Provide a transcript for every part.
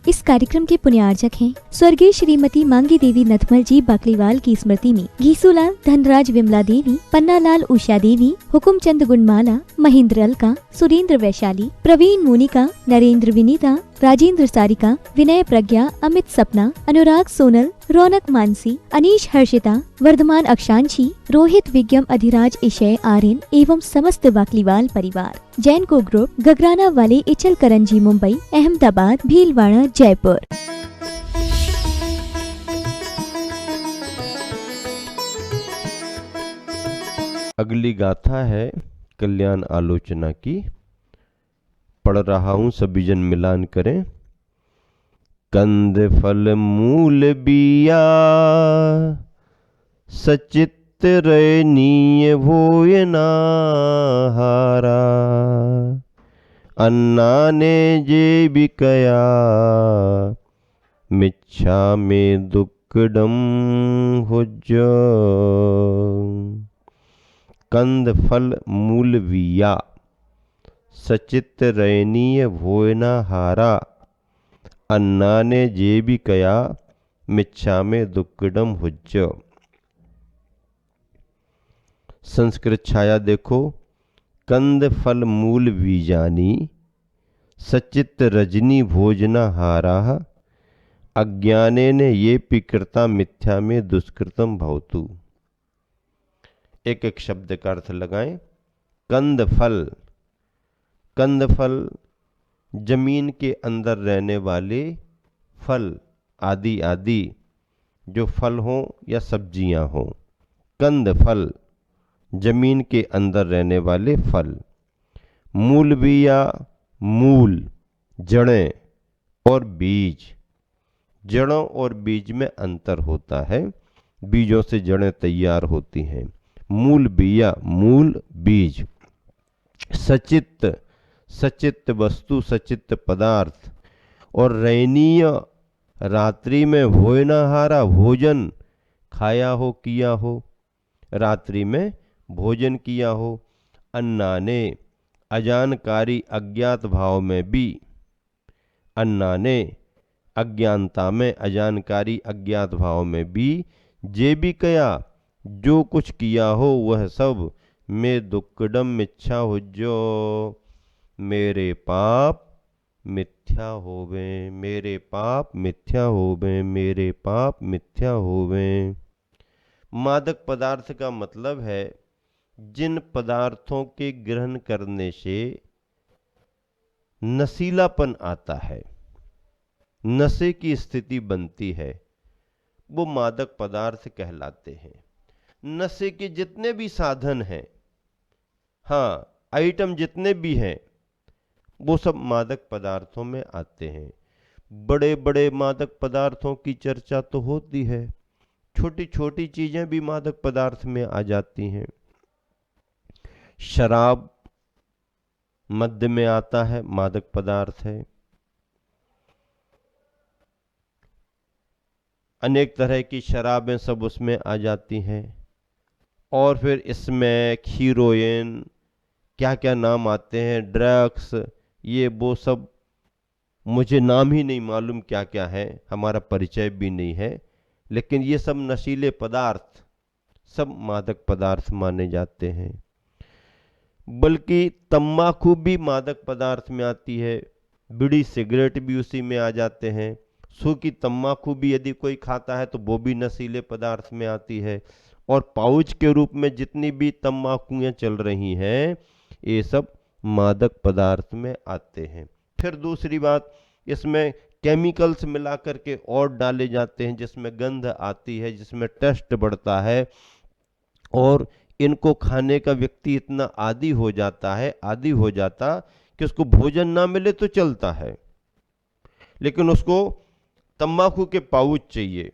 इस कार्यक्रम के पुण्यार्चक हैं स्वर्गीय श्रीमती मांगी देवी नथमल जी बाकलीवाल की स्मृति में घीसूलाल धनराज विमला देवी, पन्नालाल उषा देवी, हुकुमचंद गुणमाला, महेंद्र अलका, सुरेंद्र वैशाली, प्रवीण मोनिका, नरेंद्र विनीता, राजेंद्र सारिका, विनय प्रज्ञा, अमित सपना, अनुराग सोनल, रौनक मानसी, अनीश हर्षिता, वर्धमान अक्षांशी, रोहित विज्ञम अधिराज इशय आर्यन एवं समस्त बाकलीवाल परिवार, जैन को ग्रुप, गगराना वाले इचल करंजी मुंबई, अहमदाबाद, भीलवाड़ा, जयपुर। अगली गाथा है कल्याण आलोचना की। पढ़ रहा हूं, सभी जन मिलान करें। कंद फल मूल बिया, सचित रयनीय भोयना हारा। अन्ना ने जे बिकया, मिच्छा में दुक्कडम हुज्ज। कंद फल मूल बिया, सचित रयनीय भोयना हारा। अन्ना ने जे भी कया, मिच्छा में दुक्कडम हुज्ज। संस्कृत छाया देखो। कंद फल मूल बीजानी, सचित रजनी भोजना हारा। अज्ञाने ने ये पिकृता, मिथ्या में दुष्कृतम भवतु। एक एक शब्द का अर्थ लगाएं। कंद फल, कंद फल जमीन के अंदर रहने वाले फल आदि आदि जो फल हों या सब्जियां हों। कंद फल जमीन के अंदर रहने वाले फल। मूल बिया, मूल जड़ें और बीज। जड़ों और बीज में अंतर होता है, बीजों से जड़ें तैयार होती हैं। मूल बिया, मूल बीज। सचित, सचित वस्तु, सचित पदार्थ। और रैनीय, रात्रि में भोजनाहारा, भोजन खाया हो, किया हो, रात्रि में भोजन किया हो। अन्ना ने, अजानकारी अज्ञात भाव में भी। अन्ना ने अज्ञानता में, अजानकारी अज्ञात भाव में भी। जे भी कया, जो कुछ किया हो वह सब। मैं दुक्कडम मिच्छा हुज्जो, मेरे पाप मिथ्या होवे, मेरे पाप मिथ्या होवे, मेरे पाप मिथ्या होवे। मादक पदार्थ का मतलब है जिन पदार्थों के ग्रहण करने से नशीलापन आता है, नशे की स्थिति बनती है, वो मादक पदार्थ कहलाते हैं। नशे के जितने भी साधन हैं, हाँ, आइटम जितने भी हैं, वो सब मादक पदार्थों में आते हैं। बड़े बड़े मादक पदार्थों की चर्चा तो होती है, छोटी छोटी चीजें भी मादक पदार्थ में आ जाती हैं। शराब मध्य में आता है, मादक पदार्थ है। अनेक तरह की शराबें सब उसमें आ जाती हैं। और फिर इसमें हीरोइन, क्या क्या नाम आते हैं, ड्रग्स, ये वो सब मुझे नाम ही नहीं मालूम क्या क्या है, हमारा परिचय भी नहीं है। लेकिन ये सब नशीले पदार्थ, सब मादक पदार्थ माने जाते हैं। बल्कि तम्बाकू भी मादक पदार्थ में आती है, बीड़ी सिगरेट भी उसी में आ जाते हैं। सूखी तम्बाकू भी यदि कोई खाता है तो वो भी नशीले पदार्थ में आती है। और पाउच के रूप में जितनी भी तम्बाकूएं चल रही हैं, ये सब मादक पदार्थ में आते हैं। फिर दूसरी बात, इसमें केमिकल्स मिला करके और डाले जाते हैं, जिसमें गंध आती है, जिसमें टेस्ट बढ़ता है। और इनको खाने का व्यक्ति इतना आदी हो जाता है, आदी हो जाता कि उसको भोजन ना मिले तो चलता है, लेकिन उसको तंबाकू के पाउच चाहिए।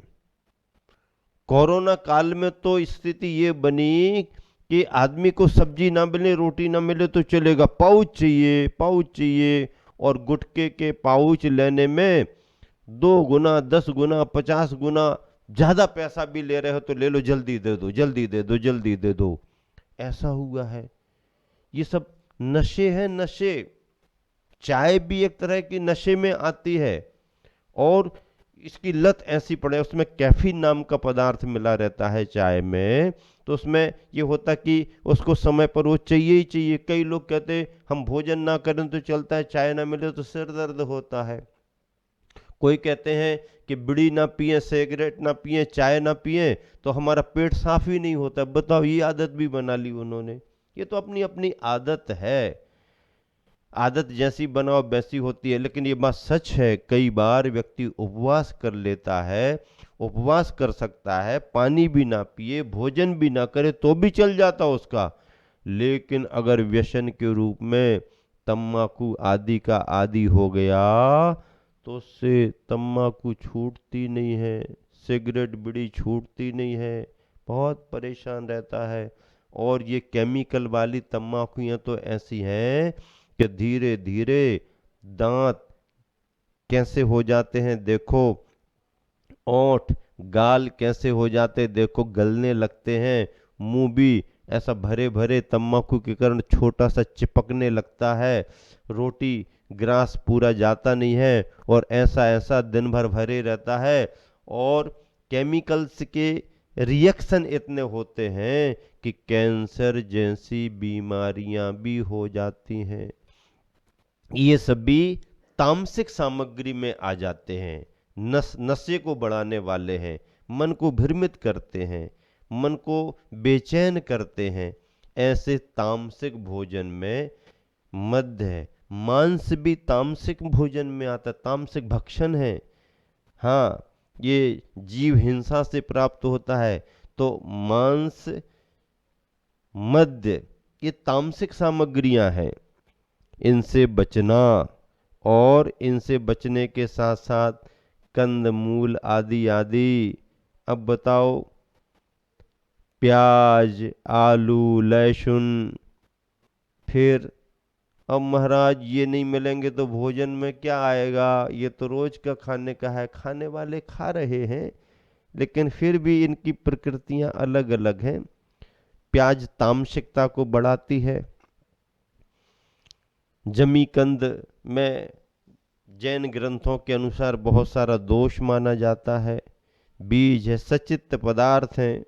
कोरोना काल में तो स्थिति ये बनी कि आदमी को सब्जी ना मिले, रोटी ना मिले तो चलेगा, पाउच चाहिए, पाउच चाहिए। और गुटखे के पाउच लेने में 2 गुना, 10 गुना, 50 गुना ज्यादा पैसा भी ले रहे हो तो ले लो, जल्दी दे दो, जल्दी दे दो, जल्दी दे दो। ऐसा हुआ है। ये सब नशे हैं, नशे। चाय भी एक तरह की नशे में आती है। और इसकी लत ऐसी पड़े, उसमें कैफीन नाम का पदार्थ मिला रहता है चाय में, तो उसमें ये होता कि उसको समय पर वो चाहिए ही चाहिए। कई लोग कहते हैं हम भोजन ना करें तो चलता है, चाय ना मिले तो सिर दर्द होता है। कोई कहते हैं कि बीड़ी ना पिए, सिगरेट ना पिए, चाय ना पिए तो हमारा पेट साफ ही नहीं होता। बताओ, ये आदत भी बना ली उन्होंने। ये तो अपनी अपनी आदत है, आदत जैसी बनाओ वैसी होती है। लेकिन ये बात सच है, कई बार व्यक्ति उपवास कर लेता है, उपवास कर सकता है, पानी भी ना पिए, भोजन भी ना करे तो भी चल जाता उसका। लेकिन अगर व्यसन के रूप में तम्बाकू आदि का आदि हो गया तो उससे तम्बाकू छूटती नहीं है, सिगरेट बीड़ी छूटती नहीं है, बहुत परेशान रहता है। और ये केमिकल वाली तम्बाकुएं तो ऐसी हैं कि धीरे धीरे दांत कैसे हो जाते हैं देखो, ओंठ गाल कैसे हो जाते देखो, गलने लगते हैं, मुंह भी ऐसा भरे भरे तम्बाकू के कारण छोटा सा चिपकने लगता है, रोटी ग्रास पूरा जाता नहीं है और ऐसा ऐसा दिन भर भरे रहता है। और केमिकल्स के रिएक्शन इतने होते हैं कि कैंसर जैसी बीमारियां भी हो जाती हैं। ये सभी तामसिक सामग्री में आ जाते हैं, नशे को बढ़ाने वाले हैं, मन को भ्रमित करते हैं, मन को बेचैन करते हैं। ऐसे तामसिक भोजन में मद्य है, मांस भी तामसिक भोजन में आता, तामसिक भक्षण है। हाँ, ये जीव हिंसा से प्राप्त होता है। तो मांस, मद्य, ये तामसिक सामग्रियां हैं, इनसे बचना। और इनसे बचने के साथ साथ कंद मूल आदि आदि। अब बताओ, प्याज, आलू, लहसुन, फिर अब महाराज ये नहीं मिलेंगे तो भोजन में क्या आएगा, ये तो रोज का खाने का है। खाने वाले खा रहे हैं, लेकिन फिर भी इनकी प्रकृतियां अलग अलग हैं। प्याज तामसिकता को बढ़ाती है। जमीकंद में जैन ग्रंथों के अनुसार बहुत सारा दोष माना जाता है। बीज है, सचित्र पदार्थ हैं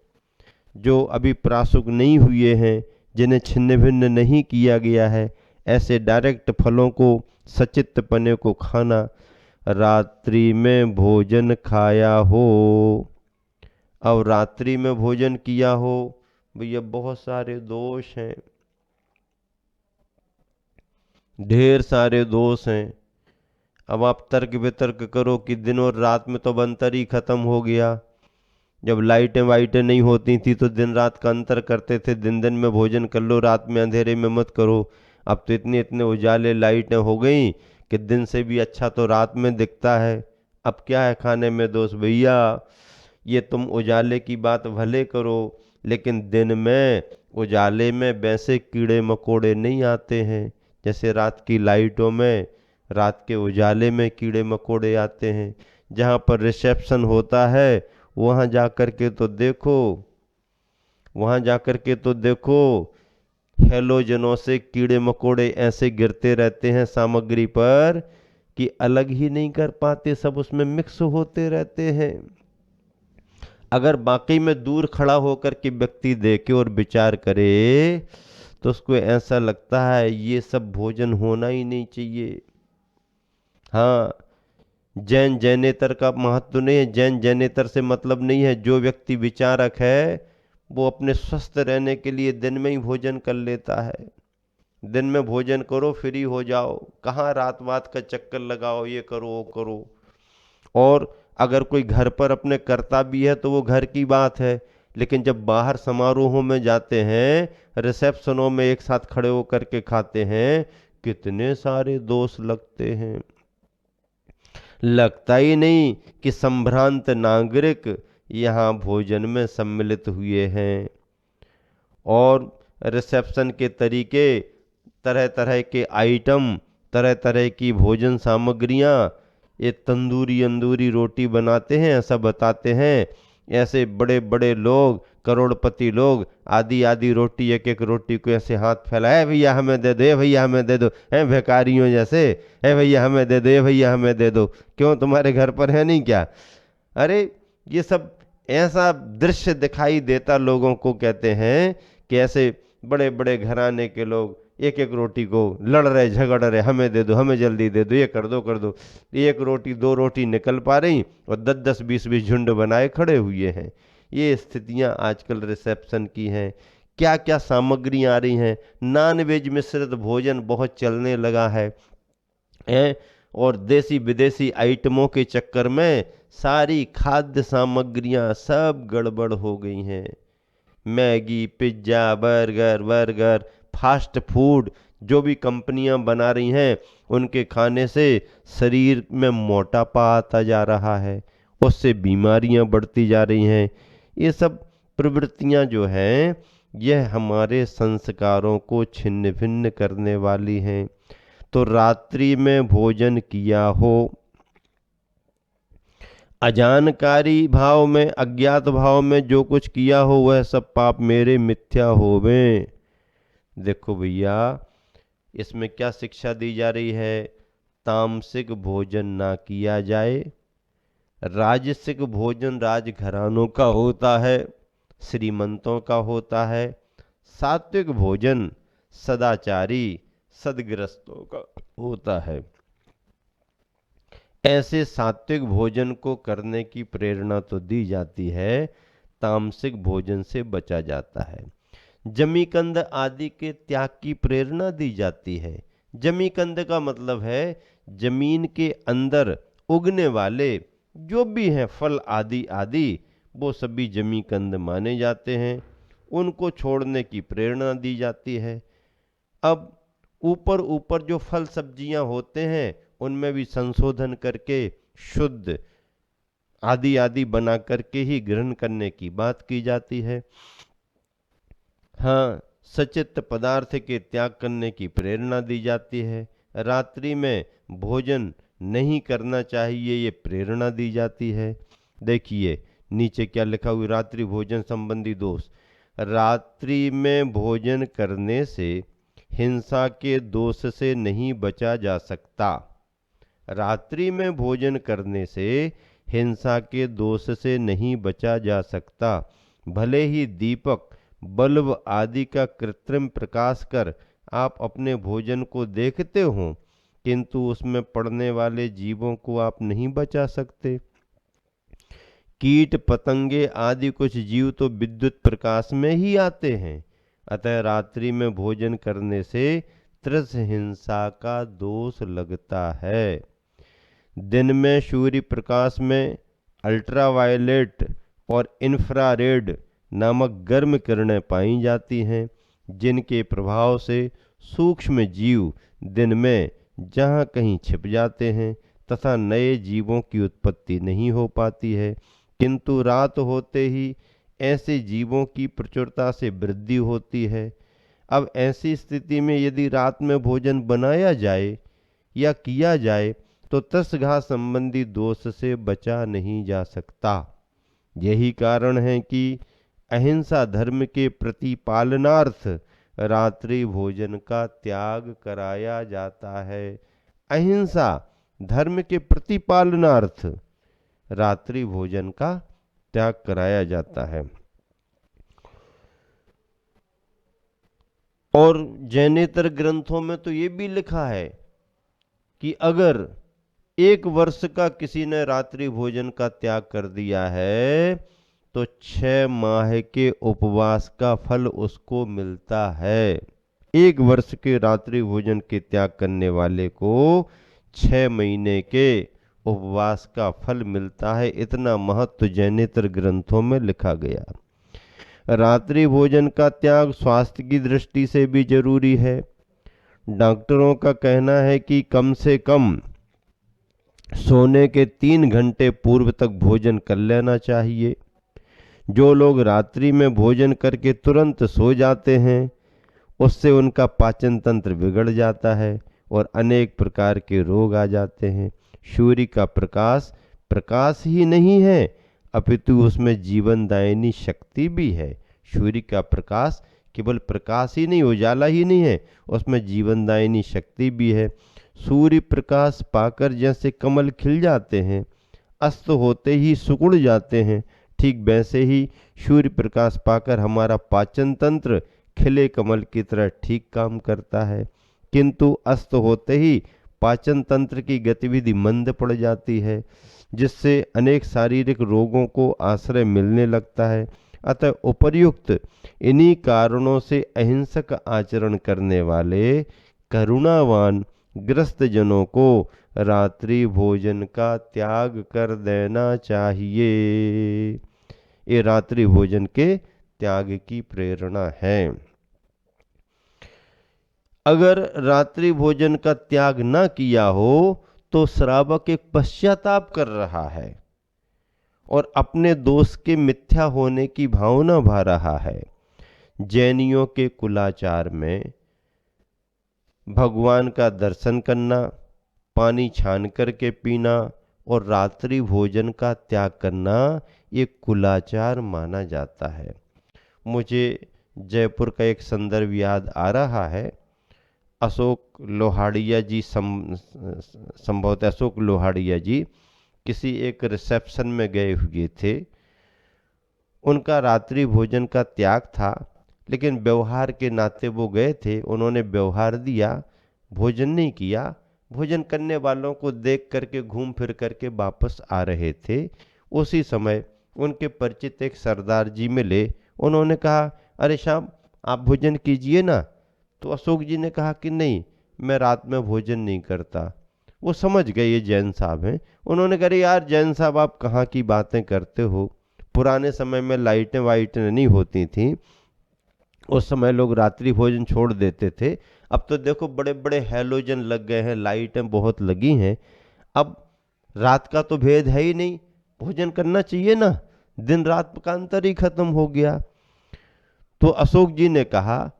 जो अभी प्रासुक नहीं हुए हैं, जिन्हें छिन्न भिन्न नहीं किया गया है। ऐसे डायरेक्ट फलों को, सचित्र पने को खाना। रात्रि में भोजन खाया हो, अब रात्रि में भोजन किया हो, भैया बहुत सारे दोष हैं, ढेर सारे दोष हैं। अब आप तर्क वितर्क करो कि दिन और रात में तो अंतर ही खत्म हो गया। जब लाइटें वाइटें नहीं होती थी तो दिन रात का अंतर करते थे, दिन दिन में भोजन कर लो, रात में अंधेरे में मत करो। अब तो इतने इतने उजाले लाइटें हो गई कि दिन से भी अच्छा तो रात में दिखता है। अब क्या है खाने में दोस्त भैया, ये तुम उजाले की बात भले करो, लेकिन दिन में उजाले में वैसे कीड़े मकोड़े नहीं आते हैं जैसे रात की लाइटों में, रात के उजाले में कीड़े मकोड़े आते हैं। जहाँ पर रिसेप्शन होता है वहाँ जा कर के तो देखो, वहाँ जा कर के तो देखो, हेलोजनों से कीड़े मकोड़े ऐसे गिरते रहते हैं सामग्री पर कि अलग ही नहीं कर पाते, सब उसमें मिक्स होते रहते हैं। अगर वाकई में दूर खड़ा होकर के व्यक्ति देखे और विचार करे तो उसको ऐसा लगता है ये सब भोजन होना ही नहीं चाहिए। हाँ, जैन जैनेतर का महत्व नहीं है, जैन जैनेतर से मतलब नहीं है। जो व्यक्ति विचारक है वो अपने स्वस्थ रहने के लिए दिन में ही भोजन कर लेता है। दिन में भोजन करो, फ्री हो जाओ, कहाँ रात वात का चक्कर लगाओ, ये करो वो करो। और अगर कोई घर पर अपने करता भी है तो वो घर की बात है, लेकिन जब बाहर समारोहों में जाते हैं, रिसेप्शनों में एक साथ खड़े होकर के खाते हैं, कितने सारे दोष लगते हैं। लगता ही नहीं कि संभ्रांत नागरिक यहाँ भोजन में सम्मिलित हुए हैं। और रिसेप्शन के तरीके, तरह तरह के आइटम, तरह तरह की भोजन सामग्रियाँ, ये तंदूरी अंदूरी रोटी बनाते हैं, ऐसा बताते हैं ऐसे बड़े बड़े लोग, करोड़पति लोग आधी आधी रोटी, एक एक रोटी को ऐसे हाथ फैलाए, भैया हमें दे दो, ए भैया हमें दे दो, हैं भिखारियों जैसे, ए भैया हमें दे दो, ए भैया हमें दे दो, क्यों तुम्हारे घर पर है नहीं क्या? अरे ये सब ऐसा दृश्य दिखाई देता लोगों को, कहते हैं कि ऐसे बड़े बड़े घराने के लोग एक एक रोटी को लड़ रहे, झगड़ रहे, हमें दे दो, हमें जल्दी दे दो, ये कर दो। एक रोटी दो रोटी निकल पा रही और 10-10 20-20 झुंड बनाए खड़े हुए हैं। ये स्थितियां आजकल रिसेप्शन की हैं। क्या क्या सामग्रियां आ रही हैं, नॉन वेज मिश्रित भोजन बहुत चलने लगा है, और देसी विदेशी आइटमों के चक्कर में सारी खाद्य सामग्रियां सब गड़बड़ हो गई हैं। Maggi, pizza, burger, fast food जो भी कंपनियां बना रही हैं, उनके खाने से शरीर में मोटापा आता जा रहा है, उससे बीमारियां बढ़ती जा रही हैं। ये सब प्रवृत्तियां जो हैं, यह हमारे संस्कारों को छिन्न भिन्न करने वाली हैं। तो रात्रि में भोजन किया हो, अजानकारी भाव में, अज्ञात भाव में जो कुछ किया हो, वह सब पाप मेरे मिथ्या होवे। देखो भैया, इसमें क्या शिक्षा दी जा रही है? तामसिक भोजन ना किया जाए। राजसिक भोजन राजघरानों का होता है, श्रीमंतों का होता है। सात्विक भोजन सदाचारी सदगृहस्थों का होता है। ऐसे सात्विक भोजन को करने की प्रेरणा तो दी जाती है, तामसिक भोजन से बचा जाता है। जमीकंद आदि के त्याग की प्रेरणा दी जाती है। जमीकंद का मतलब है जमीन के अंदर उगने वाले जो भी हैं फल आदि आदि, वो सभी जमीकंद माने जाते हैं, उनको छोड़ने की प्रेरणा दी जाती है। अब ऊपर ऊपर जो फल सब्जियां होते हैं, उनमें भी संशोधन करके शुद्ध आदि आदि बना करके ही ग्रहण करने की बात की जाती है। हाँ, सचित्त पदार्थ के त्याग करने की प्रेरणा दी जाती है। रात्रि में भोजन नहीं करना चाहिए, ये प्रेरणा दी जाती है। देखिए नीचे क्या लिखा हुआ, रात्रि भोजन संबंधी दोष। रात्रि में भोजन करने से हिंसा के दोष से नहीं बचा जा सकता। रात्रि में भोजन करने से हिंसा के दोष से नहीं बचा जा सकता। भले ही दीपक, बल्ब आदि का कृत्रिम प्रकाश कर आप अपने भोजन को देखते हो, किंतु उसमें पड़ने वाले जीवों को आप नहीं बचा सकते। कीट पतंगे आदि कुछ जीव तो विद्युत प्रकाश में ही आते हैं। अतः रात्रि में भोजन करने से त्रस हिंसा का दोष लगता है। दिन में सूर्य प्रकाश में अल्ट्रावायलेट और इंफ्रारेड नामक गर्म किरणें पाई जाती हैं, जिनके प्रभाव से सूक्ष्म जीव दिन में जहाँ कहीं छिप जाते हैं तथा नए जीवों की उत्पत्ति नहीं हो पाती है, किंतु रात होते ही ऐसे जीवों की प्रचुरता से वृद्धि होती है। अब ऐसी स्थिति में यदि रात में भोजन बनाया जाए या किया जाए तो तृष्णा संबंधी दोष से बचा नहीं जा सकता। यही कारण है कि अहिंसा धर्म के प्रतिपालनार्थ रात्रि भोजन का त्याग कराया जाता है। अहिंसा धर्म के प्रतिपालनार्थ रात्रि भोजन का त्याग कराया जाता है। और जैनेतर ग्रंथों में तो ये भी लिखा है कि अगर 1 वर्ष का किसी ने रात्रि भोजन का त्याग कर दिया है तो 6 माह के उपवास का फल उसको मिलता है। 1 वर्ष के रात्रि भोजन के त्याग करने वाले को 6 महीने के उपवास का फल मिलता है। इतना महत्व जैनेतर ग्रंथों में लिखा गया। रात्रि भोजन का त्याग स्वास्थ्य की दृष्टि से भी जरूरी है। डॉक्टरों का कहना है कि कम से कम सोने के 3 घंटे पूर्व तक भोजन कर लेना चाहिए। जो लोग रात्रि में भोजन करके तुरंत सो जाते हैं, उससे उनका पाचन तंत्र बिगड़ जाता है और अनेक प्रकार के रोग आ जाते हैं। सूर्य का प्रकाश प्रकाश ही नहीं है, अपितु उसमें जीवनदायिनी शक्ति भी है। सूर्य का प्रकाश केवल प्रकाश ही नहीं, उजाला ही नहीं है, उसमें जीवनदायिनी शक्ति भी है। सूर्य प्रकाश पाकर जैसे कमल खिल जाते हैं, अस्त होते ही सिकुड़ जाते हैं, ठीक वैसे ही सूर्य प्रकाश पाकर हमारा पाचन तंत्र खिले कमल की तरह ठीक काम करता है। किंतु अस्त होते ही पाचन तंत्र की गतिविधि मंद पड़ जाती है, जिससे अनेक शारीरिक रोगों को आश्रय मिलने लगता है। अतः उपर्युक्त इन्हीं कारणों से अहिंसक आचरण करने वाले करुणावान ग्रस्त जनों को रात्रि भोजन का त्याग कर देना चाहिए। ये रात्रि भोजन के त्याग की प्रेरणा है। अगर रात्रि भोजन का त्याग न किया हो तो श्रावक एक पश्चाताप कर रहा है और अपने दोष के मिथ्या होने की भावना भा रहा है। जैनियों के कुलाचार में भगवान का दर्शन करना, पानी छान करके पीना और रात्रि भोजन का त्याग करना ये कुलाचार माना जाता है। मुझे जयपुर का एक संदर्भ याद आ रहा है। अशोक लोहाड़िया जी, संभवतः अशोक लोहाड़िया जी किसी एक रिसेप्शन में गए हुए थे। उनका रात्रि भोजन का त्याग था, लेकिन व्यवहार के नाते वो गए थे, उन्होंने व्यवहार दिया, भोजन नहीं किया। भोजन करने वालों को देख करके घूम फिर करके वापस आ रहे थे। उसी समय उनके परिचित एक सरदार जी मिले। उन्होंने कहा, अरे शाम आप भोजन कीजिए ना। तो अशोक जी ने कहा कि नहीं, मैं रात में भोजन नहीं करता। वो समझ गए ये जैन साहब हैं। उन्होंने कहा, यार जैन साहब आप कहाँ की बातें करते हो, पुराने समय में लाइटें वाइटें नहीं होती थी, उस समय लोग रात्रि भोजन छोड़ देते थे। अब तो देखो बड़े बड़े हैलोजन लग गए हैं, लाइटें बहुत लगी हैं, अब रात का तो भेद है ही नहीं, भोजन करना चाहिए ना, दिन रात का अंतर ही खत्म हो गया। तो अशोक जी ने कहा,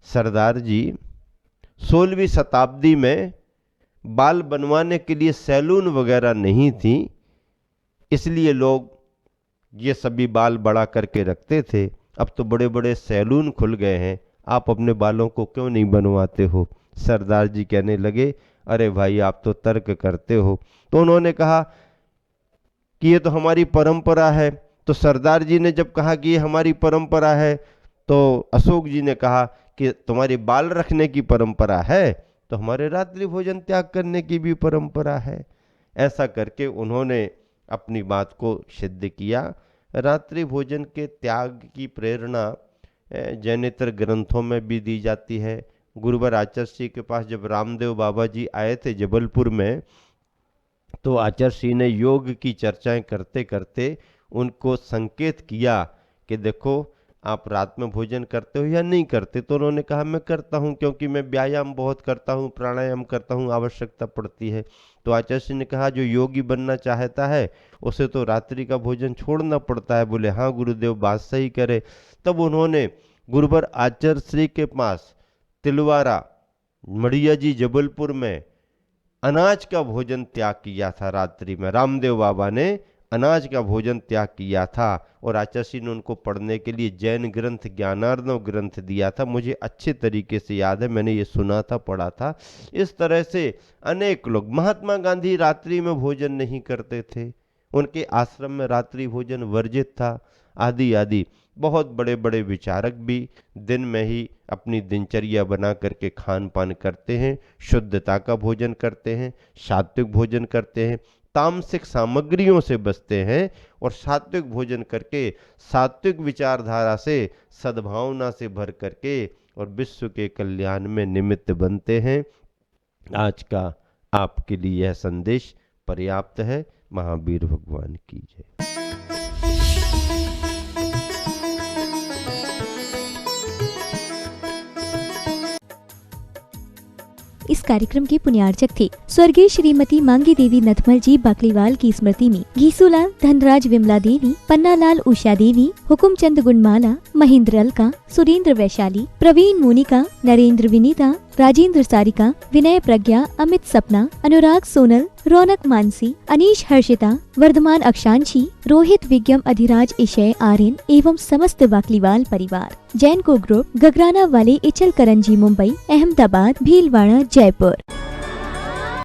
सरदार जी 16वीं शताब्दी में बाल बनवाने के लिए सैलून वगैरह नहीं थी, इसलिए लोग ये सभी बाल बड़ा करके रखते थे। अब तो बड़े बड़े सैलून खुल गए हैं, आप अपने बालों को क्यों नहीं बनवाते हो। सरदार जी कहने लगे, अरे भाई आप तो तर्क करते हो। तो उन्होंने कहा कि ये तो हमारी परंपरा है। तो सरदार जी ने जब कहा कि ये हमारी परंपरा है, तो अशोक जी ने कहा कि तुम्हारी बाल रखने की परंपरा है तो हमारे रात्रि भोजन त्याग करने की भी परंपरा है। ऐसा करके उन्होंने अपनी बात को सिद्ध किया। रात्रि भोजन के त्याग की प्रेरणा जैनेतर ग्रंथों में भी दी जाती है। गुरुवर आचार्य जी के पास जब रामदेव बाबा जी आए थे जबलपुर में, तो आचार्य जी ने योग की चर्चाएं करते करते उनको संकेत किया कि देखो आप रात में भोजन करते हो या नहीं करते। तो उन्होंने कहा, मैं करता हूं, क्योंकि मैं व्यायाम बहुत करता हूं, प्राणायाम करता हूं, आवश्यकता पड़ती है। तो आचार्य जी ने कहा, जो योगी बनना चाहता है उसे तो रात्रि का भोजन छोड़ना पड़ता है। बोले, हाँ गुरुदेव बात सही करे। तब उन्होंने गुरुवर आचार्य श्री के पास तिलवारा मढ़िया जी जबलपुर में अनाज का भोजन त्याग किया था। रात्रि में रामदेव बाबा ने अनाज का भोजन त्याग किया था और आचार्य ने उनको पढ़ने के लिए जैन ग्रंथ ज्ञानार्णव ग्रंथ दिया था। मुझे अच्छे तरीके से याद है, मैंने ये सुना था, पढ़ा था। इस तरह से अनेक लोग, महात्मा गांधी रात्रि में भोजन नहीं करते थे, उनके आश्रम में रात्रि भोजन वर्जित था, आदि आदि। बहुत बड़े बड़े विचारक भी दिन में ही अपनी दिनचर्या बना करके खान पान करते हैं, शुद्धता का भोजन करते हैं, सात्विक भोजन करते हैं, तामसिक सामग्रियों से बचते हैं और सात्विक भोजन करके सात्विक विचारधारा से, सद्भावना से भर करके और विश्व के कल्याण में निमित्त बनते हैं। आज का आपके लिए यह संदेश पर्याप्त है। महावीर भगवान की जय। इस कार्यक्रम के पुण्यार्चक थे स्वर्गीय श्रीमती मांगी देवी नथमल जी बाकलीवाल की स्मृति में घीसूलाल धनराज विमला देवी, पन्नालाल उषा देवी, हुकुमचंद गुणमाला, महेंद्र अलका, सुरेंद्र वैशाली, प्रवीण मोनिका, नरेंद्र विनीता, राजेंद्र सारिका, विनय प्रज्ञा, अमित सपना, अनुराग सोनल, रौनक मानसी, अनीश हर्षिता, वर्धमान अक्षांशी, रोहित विज्ञम, अधिराज इशय, आर्यन एवं समस्त बाकलीवाल परिवार। जैन को ग्रुप, गगराना वाले, इचल करंजी, मुंबई, अहमदाबाद, भीलवाड़ा, जयपुर।